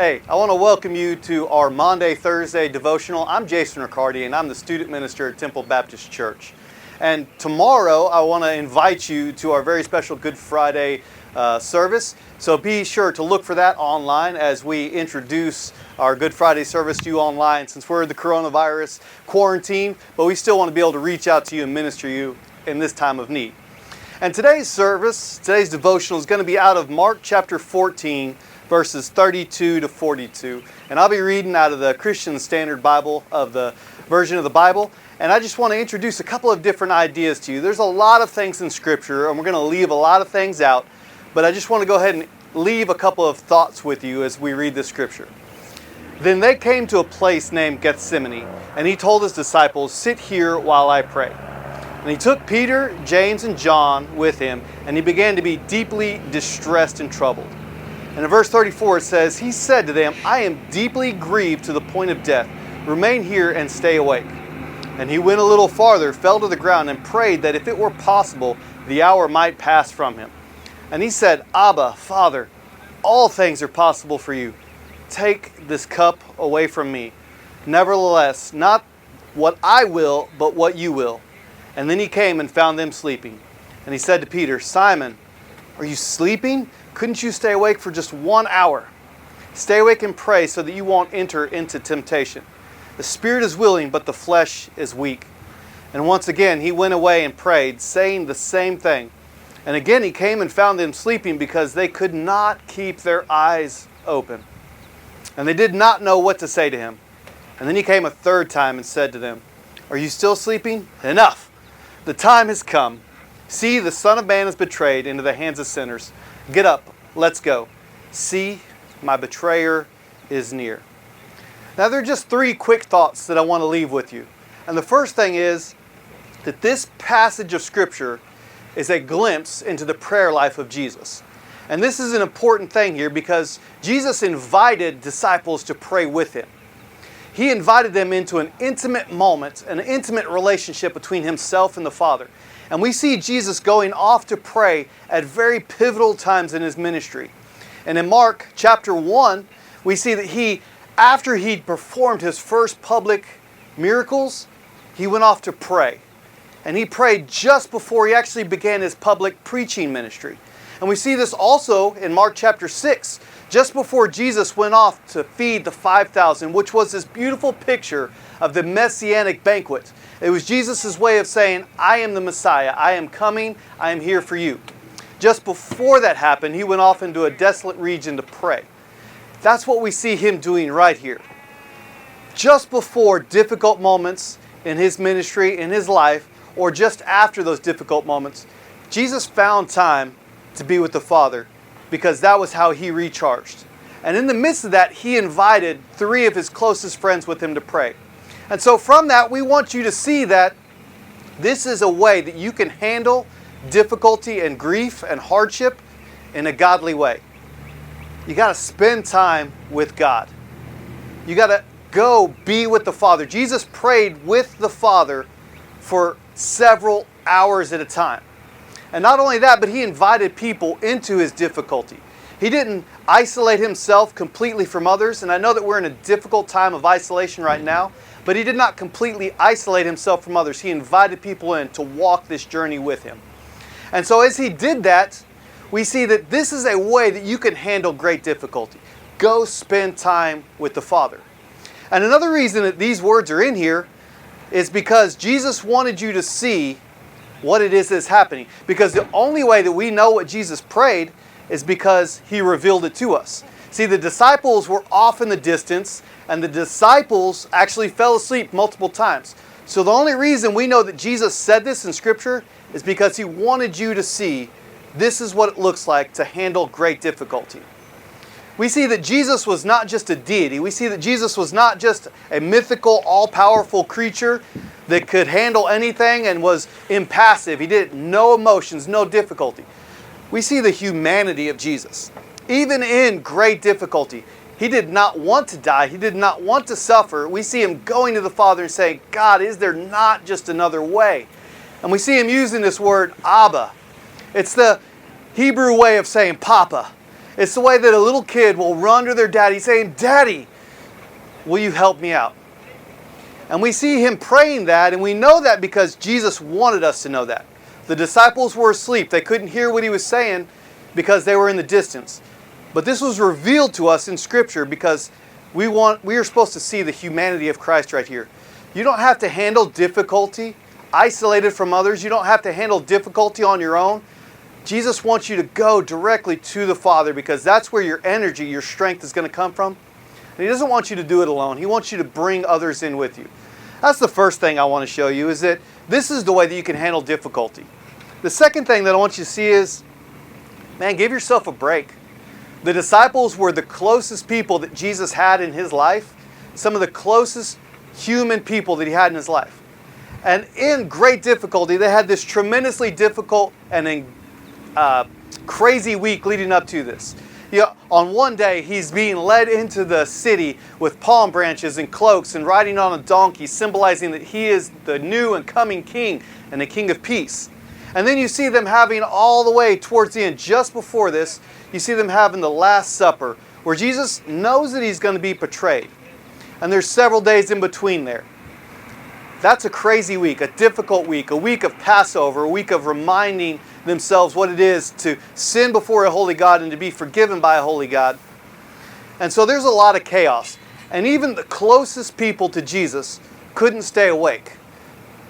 Hey, I want to welcome you to our Maundy Thursday devotional. I'm Jason Riccardi, and I'm the student minister at Temple Baptist Church. And tomorrow, I want to invite you to our very special Good Friday service. So be sure to look for that online as we introduce our Good Friday service to you online, since we're in the coronavirus quarantine, but we still want to be able to reach out to you and minister to you in this time of need. And today's devotional is going to be out of Mark chapter 14, verses 32 to 42. And I'll be reading out of the Christian Standard Bible, of the version of the Bible. And I just want to introduce a couple of different ideas to you. There's a lot of things in Scripture, and we're going to leave a lot of things out. But I just want to go ahead and leave a couple of thoughts with you as we read the Scripture. Then they came to a place named Gethsemane, and he told his disciples, "Sit here while I pray." And he took Peter, James, and John with him, and he began to be deeply distressed and troubled. And in verse 34 it says, "He said to them, 'I am deeply grieved to the point of death. Remain here and stay awake.' And he went a little farther, fell to the ground, and prayed that if it were possible, the hour might pass from him. And he said, 'Abba, Father, all things are possible for you. Take this cup away from me. Nevertheless, not what I will, but what you will.' And then he came and found them sleeping. And he said to Peter, 'Simon, are you sleeping? Couldn't you stay awake for just 1 hour? Stay awake and pray so that you won't enter into temptation. The spirit is willing, but the flesh is weak.' And once again he went away and prayed, saying the same thing. And again he came and found them sleeping, because they could not keep their eyes open. And they did not know what to say to him. And then he came a third time and said to them, 'Are you still sleeping? Enough! The time has come. See, the Son of Man is betrayed into the hands of sinners. Get up, let's go. See, my betrayer is near.'" Now there are just three quick thoughts that I want to leave with you. And the first thing is that this passage of Scripture is a glimpse into the prayer life of Jesus. And this is an important thing here, because Jesus invited disciples to pray with him. He invited them into an intimate moment, an intimate relationship between himself and the Father. And we see Jesus going off to pray at very pivotal times in his ministry. And in Mark chapter 1, we see that after he'd performed his first public miracles, he went off to pray. And he prayed just before he actually began his public preaching ministry. And we see this also in Mark chapter 6, just before Jesus went off to feed the 5,000, which was this beautiful picture of the Messianic banquet. It was Jesus' way of saying, "I am the Messiah. I am coming. I am here for you." Just before that happened, he went off into a desolate region to pray. That's what we see him doing right here. Just before difficult moments in his ministry, in his life, or just after those difficult moments, Jesus found time to be with the Father, because that was how he recharged. And in the midst of that, he invited 3 of his closest friends with him to pray. And so from that, we want you to see that this is a way that you can handle difficulty and grief and hardship in a godly way. You got to spend time with God. You got to go be with the Father. Jesus prayed with the Father for several hours at a time. And not only that, but he invited people into his difficulty. He didn't isolate himself completely from others. And I know that we're in a difficult time of isolation right now, but he did not completely isolate himself from others. He invited people in to walk this journey with him. And so as he did that, we see that this is a way that you can handle great difficulty. Go spend time with the Father. And another reason that these words are in here is because Jesus wanted you to see what it is that's happening. Because the only way that we know what Jesus prayed is because he revealed it to us. See, the disciples were off in the distance, and the disciples actually fell asleep multiple times. So the only reason we know that Jesus said this in Scripture is because he wanted you to see this is what it looks like to handle great difficulty. We see that Jesus was not just a deity. We see that Jesus was not just a mythical, all-powerful creature that could handle anything and was impassive. He did no emotions, no difficulty. We see the humanity of Jesus. Even in great difficulty, he did not want to die. He did not want to suffer. We see him going to the Father and saying, "God, is there not just another way?" And we see him using this word, Abba. It's the Hebrew way of saying Papa. It's the way that a little kid will run to their daddy saying, "Daddy, will you help me out?" And we see him praying that, and we know that because Jesus wanted us to know that. The disciples were asleep. They couldn't hear what he was saying because they were in the distance. But this was revealed to us in Scripture because we are supposed to see the humanity of Christ right here. You don't have to handle difficulty isolated from others. You don't have to handle difficulty on your own. Jesus wants you to go directly to the Father because that's where your energy, your strength is going to come from. And he doesn't want you to do it alone. He wants you to bring others in with you. That's the first thing I want to show you, is that this is the way that you can handle difficulty. The second thing that I want you to see is, man, give yourself a break. The disciples were the closest people that Jesus had in his life, some of the closest human people that he had in his life. And in great difficulty, they had this tremendously difficult and crazy week leading up to this. On one day, he's being led into the city with palm branches and cloaks and riding on a donkey, symbolizing that he is the new and coming king and the king of peace. And then you see them having all the way towards the end, just before this, you see them having the Last Supper, where Jesus knows that he's going to be betrayed. And there's several days in between there. That's a crazy week, a difficult week, a week of Passover, a week of reminding themselves what it is to sin before a holy God and to be forgiven by a holy God. And so there's a lot of chaos. And even the closest people to Jesus couldn't stay awake.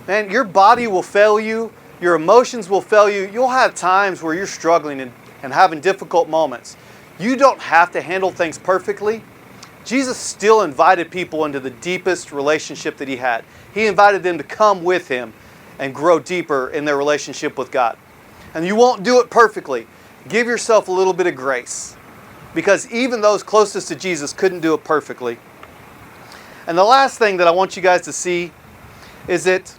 Man, your body will fail you. Your emotions will fail you. You'll have times where you're struggling and having difficult moments. You don't have to handle things perfectly. Jesus still invited people into the deepest relationship that he had. He invited them to come with him and grow deeper in their relationship with God. And you won't do it perfectly. Give yourself a little bit of grace, because even those closest to Jesus couldn't do it perfectly. And the last thing that I want you guys to see is that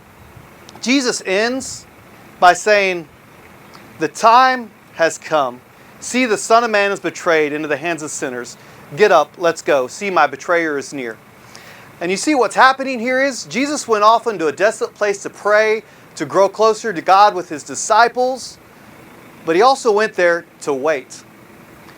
Jesus ends by saying, "The time has come. See, the Son of Man is betrayed into the hands of sinners. Get up, let's go. See, my betrayer is near." And you see what's happening here is Jesus went off into a desolate place to pray, to grow closer to God with his disciples, but he also went there to wait.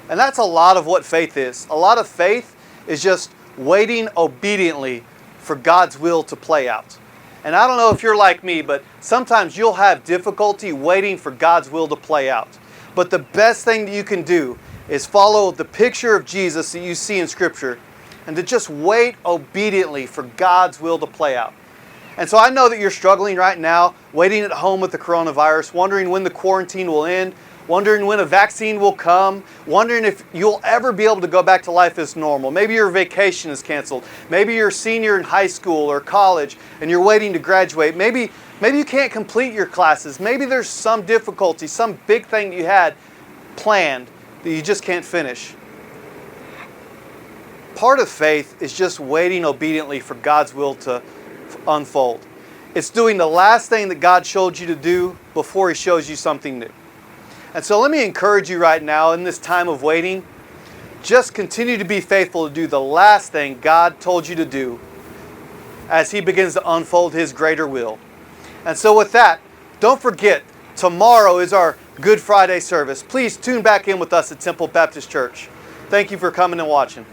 And that's a lot of what faith is. A lot of faith is just waiting obediently for God's will to play out. And I don't know if you're like me, but sometimes you'll have difficulty waiting for God's will to play out. But the best thing that you can do is follow the picture of Jesus that you see in Scripture and to just wait obediently for God's will to play out. And so I know that you're struggling right now, waiting at home with the coronavirus, wondering when the quarantine will end, wondering when a vaccine will come, wondering if you'll ever be able to go back to life as normal. Maybe your vacation is canceled. Maybe you're a senior in high school or college and you're waiting to graduate. Maybe you can't complete your classes. Maybe there's some difficulty, some big thing you had planned that you just can't finish. Part of faith is just waiting obediently for God's will to unfold. It's doing the last thing that God showed you to do before he shows you something new. And so let me encourage you right now in this time of waiting, just continue to be faithful to do the last thing God told you to do as he begins to unfold his greater will. And so with that, don't forget, tomorrow is our Good Friday service. Please tune back in with us at Temple Baptist Church. Thank you for coming and watching.